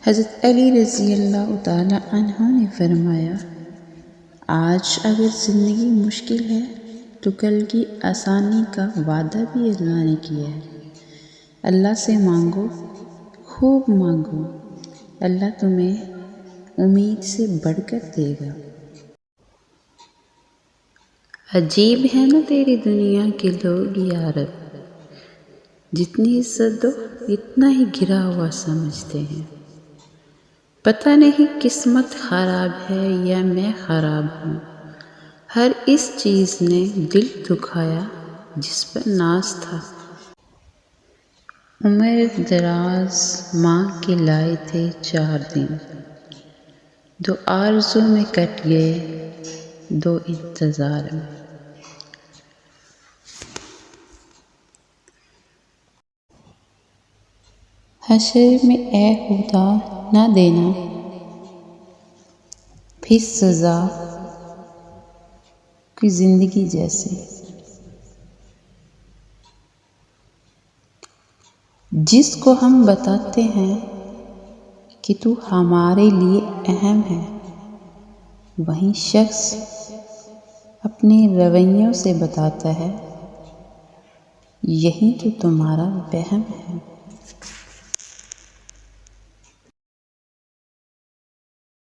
حضرت علی رضی اللہ تعالیٰ عنہ نے فرمایا، آج اگر زندگی مشکل ہے تو کل کی آسانی کا وعدہ بھی اللہ نے کیا ہے۔ اللہ سے مانگو، خوب مانگو، اللہ تمہیں امید سے بڑھ کر دے گا۔ عجیب ہے نا تیری دنیا کے لوگ یا رب، جتنی عزت دو اتنا ہی گرا ہوا سمجھتے ہیں۔ پتہ نہیں قسمت خراب ہے یا میں خراب ہوں، ہر اس چیز نے دل دکھایا جس پر ناز تھا۔ عمر دراز مانگ کے لائے تھے 4 دن، 2 آرزو میں کٹ گئے 2 انتظار میں۔ حشر میں اے خدا نہ دینا پھر سزا کوئی زندگی جیسی، جس کو ہم بتاتے ہیں کہ تو ہمارے لیے اہم ہے، وہی شخص اپنے رویوں سے بتاتا ہے یہی تو تمہارا وہم ہے۔